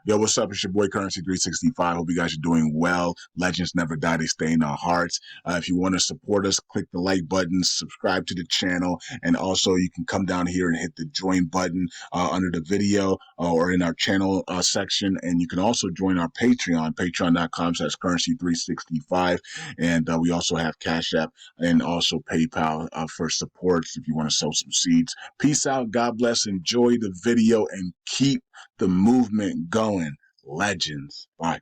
Yo, what's up? It's your boy Currency 365. Hope you guys are doing well. Legends never die, they stay in our hearts. If you want to support us, click the like button, subscribe to the channel, and also you can come down here and hit the join button under the video or in our channel section. And you can also join our Patreon, patreon.com/currency365. And we also have Cash App and also PayPal for supports if you want to sow some seeds. Peace out. God bless. Enjoy the video and keep the movement going. Legends. Bye.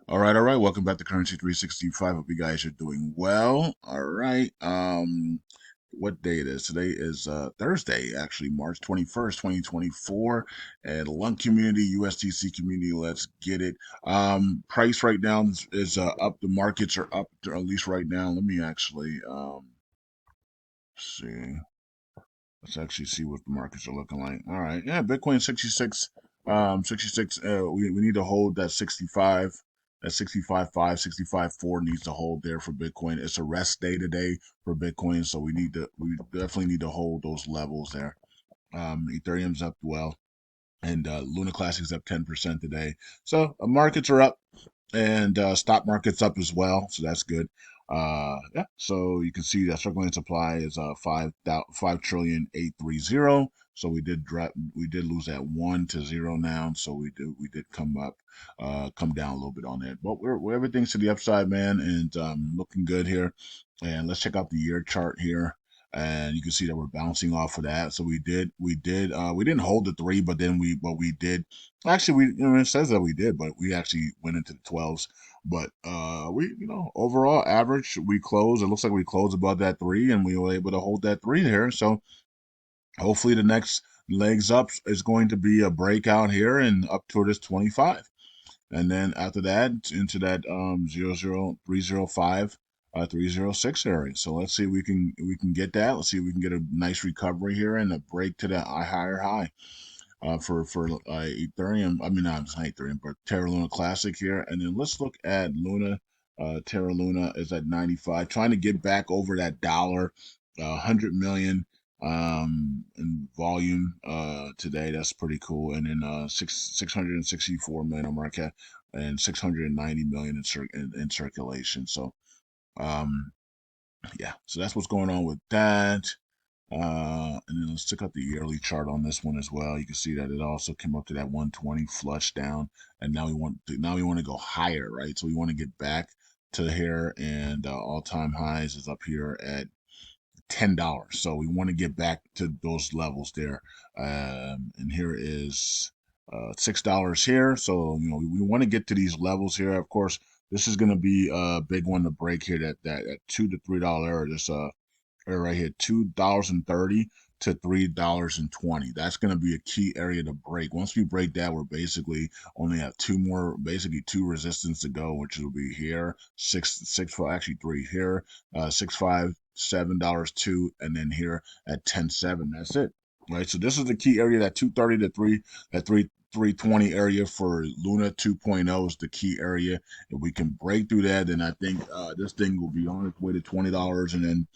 All right, all right. Welcome back to Currency 365. Hope you guys are doing well. All right. What day it is? Today is Thursday, actually, March 21st, 2024. And LUNC community, USTC community, let's get it. Price right now is up. The markets are up, at least right now. Let me actually see. Let's actually see what the markets are looking like. All right. Yeah, Bitcoin 66. 66. We need to hold that 65. That 65.5, 65.4 needs to hold there for Bitcoin. It's a rest day today for Bitcoin, so we definitely need to hold those levels there. Ethereum's up well, and Luna Classic's up 10% today. So markets are up, and stock market's up as well, so that's good. Yeah, so you can see that circulating supply is 5,830. So we did lose that 1 to 0 now, so we did come down a little bit on that, but we're everything's to the upside, man, and looking good here. And let's check out the year chart here, and you can see that we're bouncing off of that. So we didn't hold the 3, but then we did. Actually, it says that we did, but we actually went into the 12s. But overall average, we closed. It looks like we closed above that 3, and we were able to hold that 3 here. So hopefully the next legs up is going to be a breakout here and up toward this 25. And then after that, into that 00305 306 area. So let's see if we can get that. Let's see if we can get a nice recovery here and a break to that higher high for Ethereum. I mean, not Ethereum, but Terra Luna Classic here. And then let's look at Luna. Terra Luna is at 95, trying to get back over that dollar, 100 million in volume today. That's pretty cool. And then 664 million on market cap and 690 million in circulation. So um yeah, so that's what's going on with that. And then let's check out the yearly chart on this one as well. You can see that it also came up to that 120 flush down, and now we want to go higher, right? So we want to get back to here, and all-time highs is up here at $10. So we want to get back to those levels there. And here is $6 here. So we want to get to these levels here. Of course, this is going to be a big one to break here. That $2 to $3 this right here, $2.30 to $3.20. That's going to be a key area to break. Once we break that, we're basically only have two resistance to go, which will be here, actually 3 here, $6.57 2, and then here at 10.7. That's it, right? So this is the key area, that 230 to 3, that 320 area for Luna 2.0 is the key area. If we can break through that, then I think this thing will be on its way to $20, and then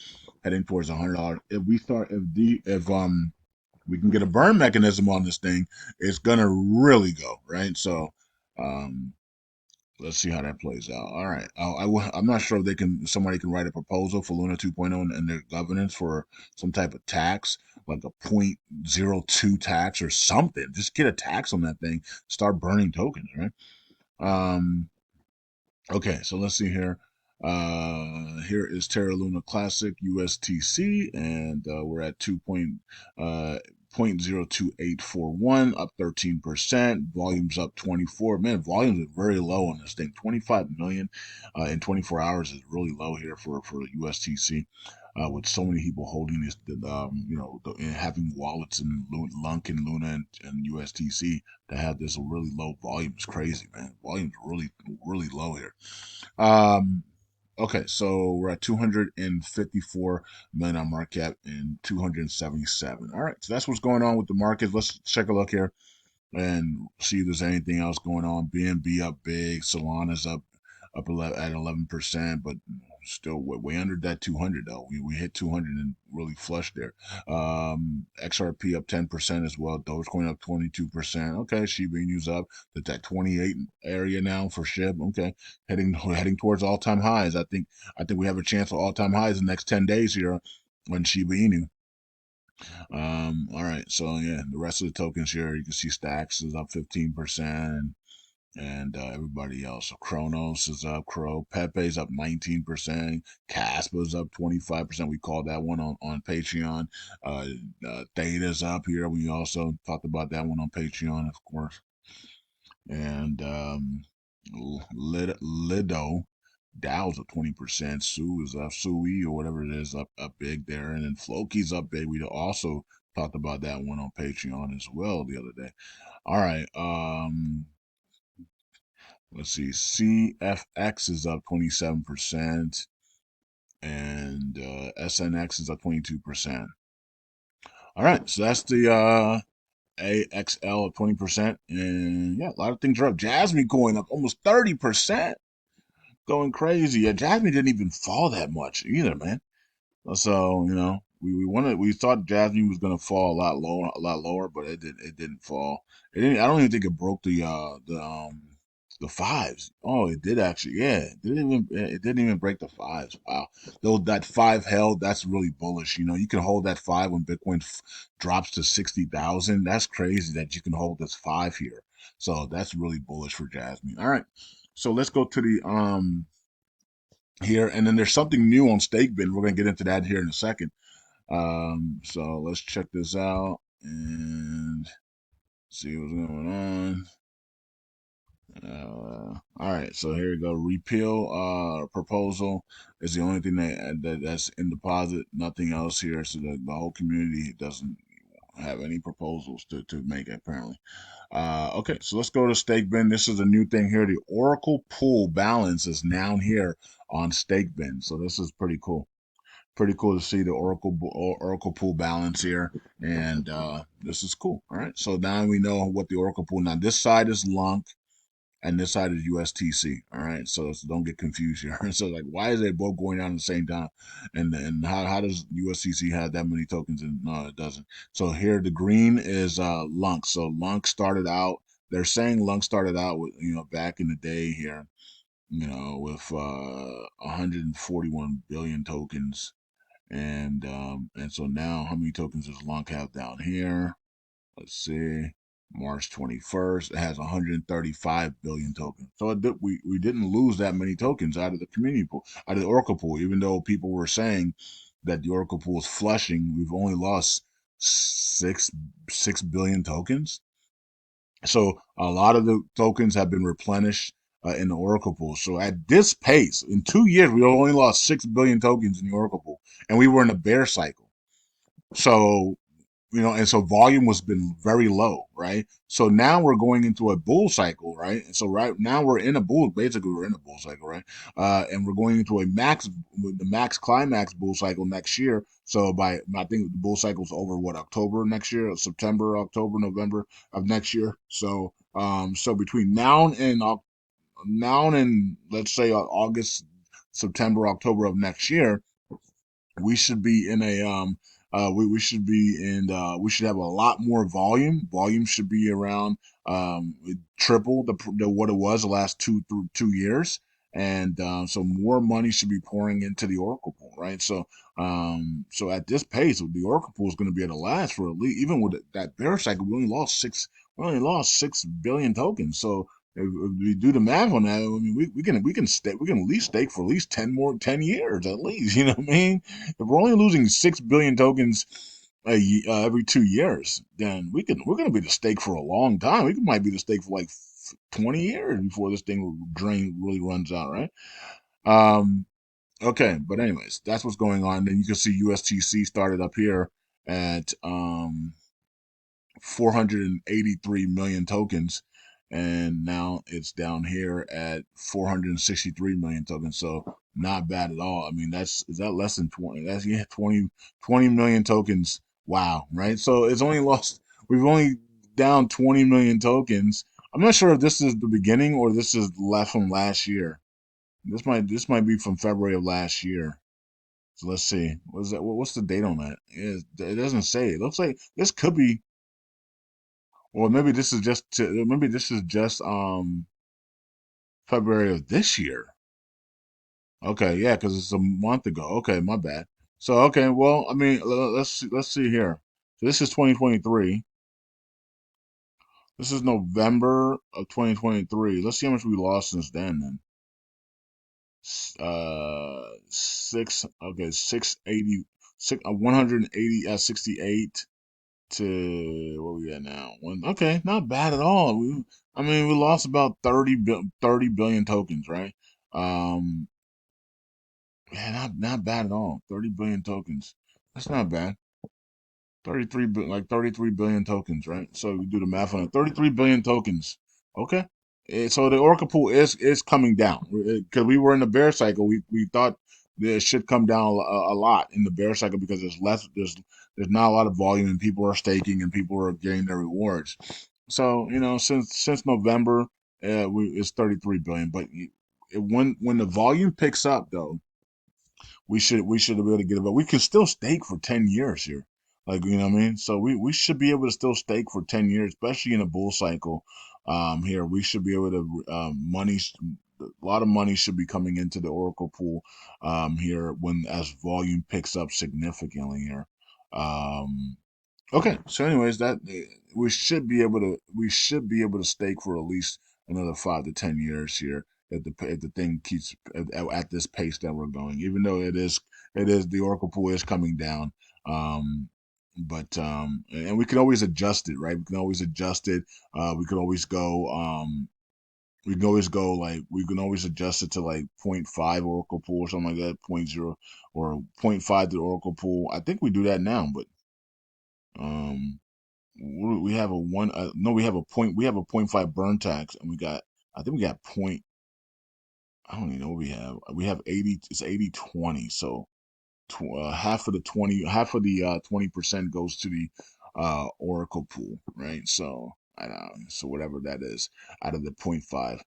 heading towards $100. If we can get a burn mechanism on this thing, it's gonna really go right. So um, let's see how that plays out. All right, I'm not sure if somebody can write a proposal for Luna 2.0 and their governance for some type of tax, like a 0.02 tax or something. Just get a tax on that thing. Start burning tokens, right? Okay, so let's see here. Here is Terra Luna Classic USTC, and we're at 0.02841, up 13%. Volume's up 24. Man, volumes are very low on this thing. 25 million in 24 hours is really low here for USTC. With so many people holding this, and having wallets in LUNC and Luna and USTC to have this really low volume is crazy, man. Volume's really, really low here. Okay, so we're at 254 million on market cap and 277. All right, so that's what's going on with the market. Let's check a look here. and see if there's anything else going on. BNB up big, Solana's up 11, at 11%, but still way under that 200 though. We hit 200 and really flushed there. XRP up 10% as well. Dogecoin up 22%. Okay, Shiba Inu's up to that 28 area now for SHIB. Okay, heading towards all time highs. I think we have a chance for all time highs in the next 10 days here on Shiba Inu. All right, so yeah, the rest of the tokens here, you can see Stacks is up 15%, and everybody else. So Kronos is up, Pepe's up 19%, Caspa's up 25%. We called that one on Patreon. Theta's up here. We also talked about that one on Patreon, of course. And Lido. Dow's up 20%. Sue is up. Sui or whatever it is up big there. And then Floki's up big. We also talked about that one on Patreon as well the other day. All right. Let's see. CFX is up 27%. And SNX is up 22%. All right. So that's the AXL up 20%. And yeah, a lot of things are up. Jasmine coin up almost 30%. Going crazy. Yeah, Jasmine didn't even fall that much either, man. So we thought Jasmine was gonna fall a lot lower, but it didn't fall. It didn't. I don't even think it broke the fives. Oh, it did actually. Yeah, it didn't even break the fives. Wow. Though that five held, that's really bullish. You can hold that five when Bitcoin drops to 60,000. That's crazy that you can hold this five here. So that's really bullish for Jasmine. All right. So let's go to the here, and then there's something new on Stake Bin. We're gonna get into that here in a second. So let's check this out and see what's going on. All right, so here we go. Repeal proposal is the only thing that's in deposit. Nothing else here. So the whole community doesn't have any proposals to make apparently. Okay, so let's go to Stake Bin. This is a new thing here. The Oracle pool balance is now here on Stake Bin. So this is pretty cool. Pretty cool to see the Oracle pool balance here, and this is cool. All right, so now we know what the Oracle pool. Now this side is LUNC, and this side is USTC. All right, so don't get confused here. So like, why is they both going down at the same time? And how does USTC have that many tokens? And no, it doesn't. So here the green is LUNC. So LUNC started out. They're saying LUNC started out with back in the day here, with 141 billion tokens. And so now how many tokens does LUNC have down here? Let's see. March 21st, it has 135 billion tokens. So we didn't lose that many tokens out of the community pool, out of the Oracle pool, even though people were saying that the Oracle pool is flushing. We've only lost six billion tokens. So a lot of the tokens have been replenished in the Oracle pool. So at this pace, in 2 years, we only lost 6 billion tokens in the Oracle pool, and we were in a bear cycle. So and so volume was been very low, right? So now we're going into a bull cycle, right? And so right now basically we're in a bull cycle, right? And we're going into the max climax bull cycle next year. So I think the bull cycle is over October next year, September, October, November of next year. So between now and let's say August, September, October of next year, we should be in a we should be in we should have a lot more volume should be around triple the what it was the last 2 years, and so more money should be pouring into the Oracle pool, right? So at this pace the Oracle pool is going to be able to last for at least, even with that bear cycle, we only lost 6 billion tokens. So if we do the math on that, I mean, we can at least stake for at least 10 years at least. You know what I mean? If we're only losing 6 billion tokens every 2 years, then we're gonna be the stake for a long time. We might be the stake for like 20 years before this thing really runs out, right? Um, okay, but anyways, that's what's going on. Then you can see USTC started up here at 483 million tokens, and now it's down here at 463 million tokens. So not bad at all. I mean, is that less than 20? That's, yeah, 20 million tokens. Wow, right? So it's only lost. We've only down 20 million tokens. I'm not sure if this is the beginning or this is left from last year. This might be from February of last year. So let's see. What's that? What's the date on that? It doesn't say. It looks like this could be, or maybe this is just February of this year. Okay, yeah, because it's a month ago. Okay, my bad. So okay, well, I mean, let's see here. So this is 2023. This is November of 2023. Let's see how much we lost since then. Then, six. Okay, 680, 180, 68 to what we got now. One. Okay, not bad at all. I mean, we lost about 30 billion tokens, right? Um, yeah, not bad at all. 30 billion tokens. That's not bad. 33 billion tokens, right? So we do the math on it. 33 billion tokens. Okay. So the Oracle pool is coming down because we were in the bear cycle. We thought that it should come down a lot in the bear cycle because there's not a lot of volume and people are staking and people are getting their rewards. So since November, it's 33 billion. But when the volume picks up though, we should be able to get it, but we can still stake for 10 years here. Like what I mean? So we should be able to still stake for 10 years, especially in a bull cycle. Here we should be able to a lot of money should be coming into the Oracle pool here when as volume picks up significantly here. Um, Okay, so anyways, that we should be able to stake for at least another 5 to 10 years here if the thing keeps at this pace that we're going. Even though it is the Oracle pool is coming down, but and we can always adjust it, right? We can always adjust it. We could always go. We can always adjust it to like point 0.5 Oracle pool or something like that, point 0 or point 0.5 to the Oracle pool. I think we do that now, but um we have a one no we have a point 0.5 burn tax and I think we got point I don't even know what we have 80 it's 80/20 so half of the 20% goes to the Oracle pool, right? So I don't know, so whatever that is out of the point 0.5,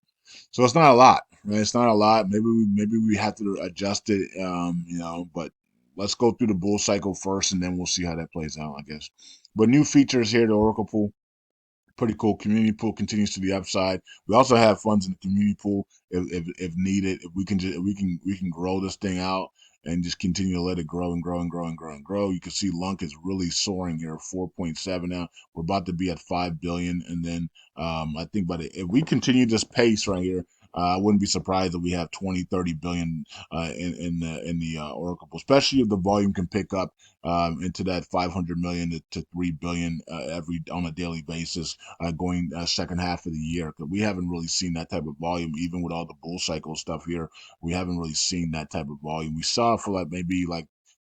so it's not a lot, right? It's not a lot. Maybe we have to adjust it, but let's go through the bull cycle first and then we'll see how that plays out, I guess. But new features here, the Oracle pool, pretty cool. Community pool continues to the upside. We also have funds in the community pool if needed. If we can just we can grow this thing out and just continue to let it grow and grow and grow and grow and grow. You can see LUNC is really soaring here, 4.7 now. We're about to be at 5 billion, and then I think if we continue this pace right here, I wouldn't be surprised if we have 20, 30 billion in the Oracle pool, especially if the volume can pick up into that 500 million to 3 billion every on a daily basis going second half of the year. Because we haven't really seen that type of volume, even with all the bull cycle stuff here. We haven't really seen that type of volume. We saw it for maybe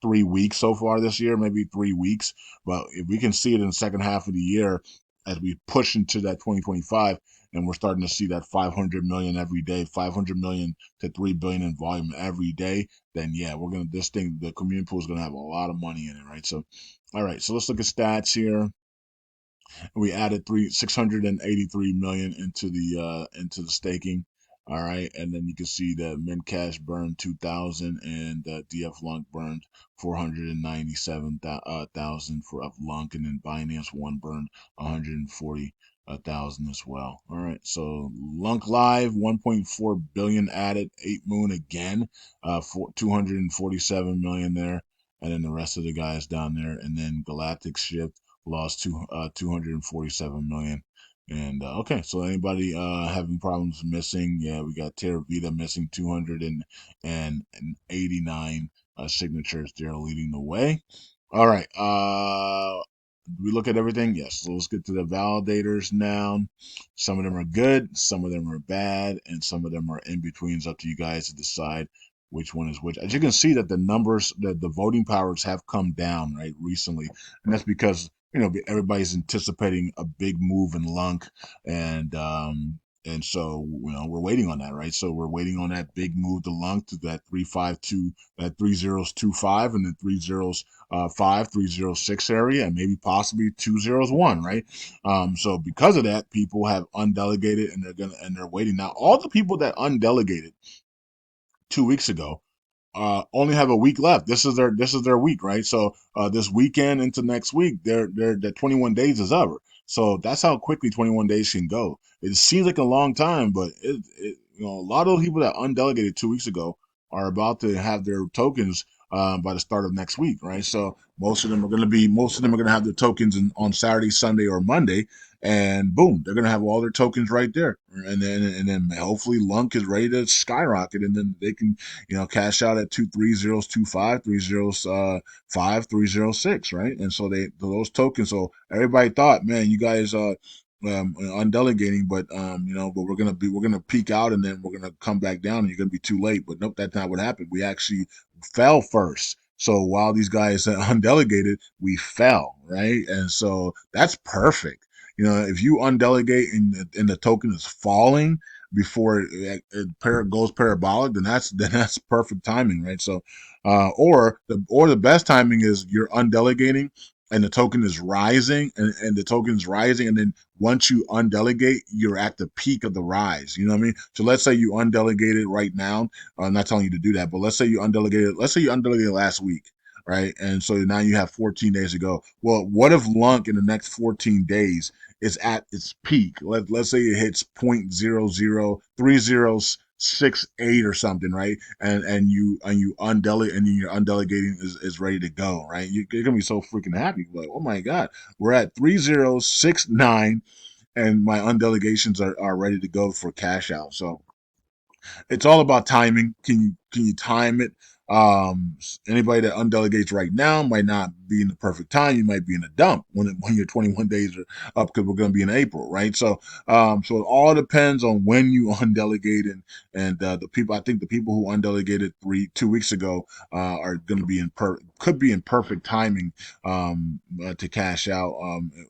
3 weeks so far this year, maybe 3 weeks. But if we can see it in the second half of the year as we push into that 2025, and we're starting to see that 500 million every day, 500 million to 3 billion in volume every day, then yeah, the community pool is gonna have a lot of money in it, right? So, all right, so let's look at stats here. We added 683 million into the staking. All right, and then you can see that Min Cash burned 2,000 and DF Lunk burned 497,000 for of Lunk, and then Binance One burned 140,000 as well. All right, so Lunk Live 1.4 billion added, 8 Moon again, 247 million there, and then the rest of the guys down there, and then Galactic Shift lost 247 million. And okay, so anybody having problems missing? Yeah, we got Terra Vita missing 289 signatures. They're leading the way. All right. We look at everything. Yes. So let's get to the validators now. Some of them are good, some of them are bad, and some of them are in between. It's up to you guys to decide which one is which. As you can see, that the numbers, that the voting powers have come down right recently, and that's because everybody's anticipating a big move in LUNC, and And so, we're waiting on that, right? So we're waiting on that big move to LUNC to that 352, that 3025, and then 306 area, and maybe possibly 201, right? So because of that, people have undelegated, and they're waiting. Now, all the people that undelegated 2 weeks ago only have a week left. This is their week, right? So this weekend into next week, their 21 days is over. So that's how quickly 21 days can go. It seems like a long time, but a lot of those people that undelegated 2 weeks ago are about to have their tokens by the start of next week, right? So most of them are going to have their tokens on Saturday, Sunday, or Monday, and boom, they're going to have all their tokens right there, and then hopefully LUNC is ready to skyrocket, and then they can cash out at 23025, 305, 306, right? And so those tokens. So everybody thought, man, you guys undelegating, but we're gonna peak out and then we're gonna come back down and you're gonna be too late. But nope, that's not what happened. We actually fell first. So while these guys undelegated, we fell, right? And so that's perfect. If you undelegate and the token is falling before it goes parabolic, then that's perfect timing, right? So, or the best timing is you're undelegating and the token is rising, and the token is rising, and then once you undelegate, you're at the peak of the rise. You know what I mean? So let's say you undelegated right now. I'm not telling you to do that, but let's say you undelegated. Let's say you undelegated last week, right? And so now you have 14 days to go. Well, what if LUNC in the next 14 days is at its peak? Let's say it hits 0.003068 or something, right? And you undelegate, and then your undelegating is ready to go, right? You're gonna be so freaking happy. Like, oh my god, we're at 3069 and my undelegations are ready to go for cash out. So it's all about timing. Can you time it? Anybody that undelegates right now might not be in the perfect time. You might be in a dump when your 21 days are up, because we're going to be in April, right? So it all depends on when you undelegate, and the people. I think the people who undelegated 2 weeks ago are going to be could be in perfect timing to cash out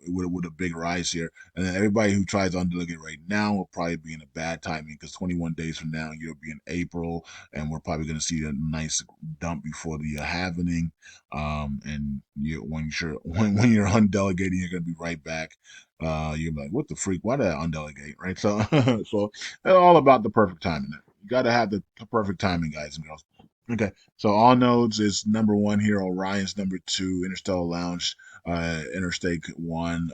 with a big rise here. And then everybody who tries to undelegate right now will probably be in a bad timing, because 21 days from now you'll be in April, and we're probably going to see a nice dump before the halvening. And when you're undelegating, you're going to be right back. You're like, what the freak? Why did I undelegate? Right? So so it's all about the perfect timing. You got to have the perfect timing, guys and girls. Okay, so all nodes is number one here. Orion's number two. Interstellar Lounge, Interstate one.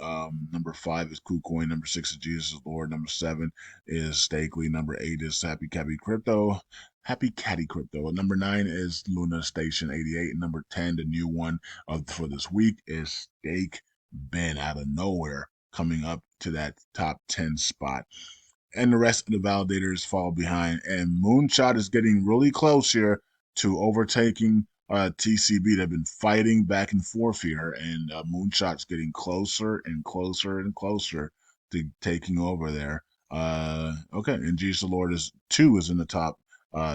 Number five is KuCoin. Number six is Jesus is Lord. Number seven is Stakely. Number eight is Happy Caddy Crypto. Happy Caddy Crypto. Number nine is Luna Station 88. And number 10, the new one for this week, is Stake Ben, out of nowhere, coming up to that top 10 spot. And the rest of the validators fall behind. And Moonshot is getting really close here to overtaking TCB. They've been fighting back and forth here, and Moonshot's getting closer and closer and closer to taking over there. Okay, and Jesus the Lord is in the top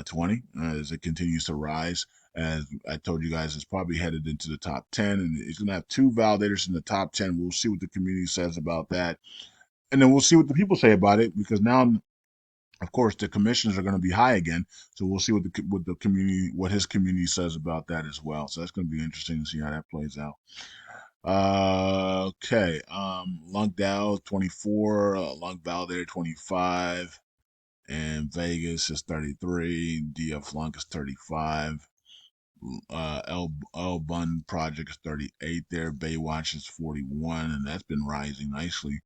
20 as it continues to rise. As I told you guys, it's probably headed into the top 10, and it's going to have two validators in the top 10. We'll see what the community says about that, and then we'll see what the people say about it, because now, of course, the commissions are going to be high again. So we'll see what his community says about that as well. So that's going to be interesting to see how that plays out. Okay. LUNC DAO 24, LUNC Validator 25, and Vegas is 33. DF LUNC is 35. L Bun Project is 38 there. Baywatch is 41, and that's been rising nicely.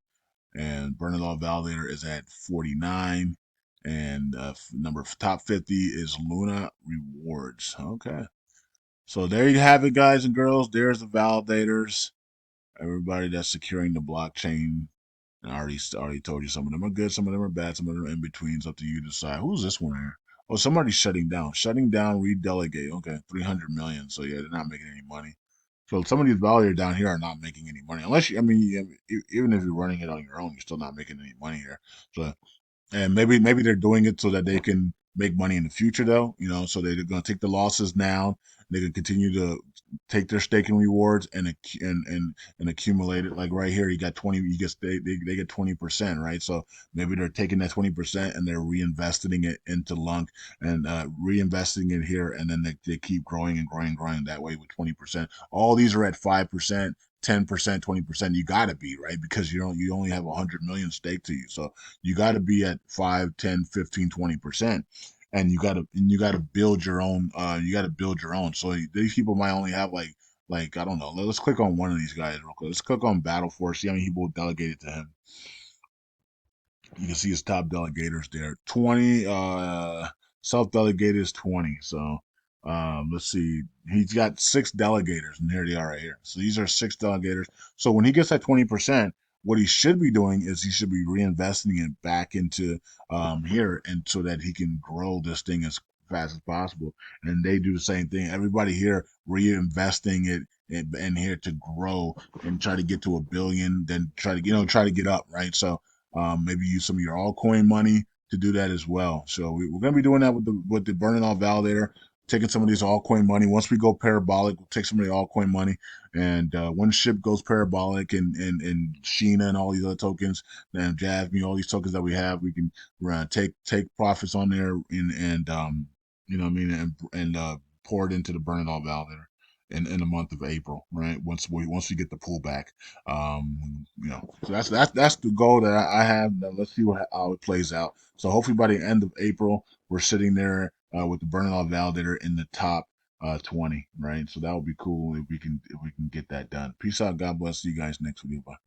And Burning Law Validator is at 49. And number top 50 is Luna Rewards. Okay. So there you have it, guys and girls. There's the validators. Everybody that's securing the blockchain. And I already told you, some of them are good, some of them are bad, some of them are in between. It's up to you to decide. Who's this one here? Oh, somebody's shutting down. Shutting down, redelegate. Okay, 300 million. So yeah, they're not making any money. So some of these validators down here are not making any money, unless you. I mean, even if you're running it on your own, you're still not making any money here. So, and maybe they're doing it so that they can make money in the future, though. So they're going to take the losses now. They can continue to take their staking rewards and accumulate it. Like right here, you got 20. You get they get 20%, right? So maybe they're taking that 20% and they're reinvesting it into Lunk and reinvesting it here, and then they keep growing and growing and growing that way with 20%. All these are at 5%. 10%, 20%, you got to be right because you only have 100 million stake to you. So you got to be at 5, 10, 15, 20%. And you got to build your own you got to build your own. So these people might only have like I don't know. Let's click on one of these guys real quick. Let's click on Battle Force. See how many people delegated to him. You can see his top delegators there. 20 self-delegated is 20. So let's see. He's got 6 delegators, and here they are right here. So these are 6 delegators. So when he gets that 20%, what he should be doing is he should be reinvesting it back into here, and so that he can grow this thing as fast as possible. And they do the same thing. Everybody here reinvesting it in here to grow and try to get to 1 billion, then try to try to get up, right? So maybe use some of your altcoin money to do that as well. So we're going to be doing that with the burning off validator, taking some of these altcoin money. Once we go parabolic, we'll take some of the altcoin money. And when SHIB goes parabolic and Sheena and all these other tokens, and Jasmine, all these tokens that we have, we can take profits on there and you know what I mean, and pour it into the burning off validator in the month of April, right? Once we get the pullback, so that's the goal that I have. Now let's see how it plays out. So hopefully by the end of April, we're sitting there with the burning off validator in the top 20, right? So that would be cool if we can get that done. Peace out. God bless. See you guys next video. Bye.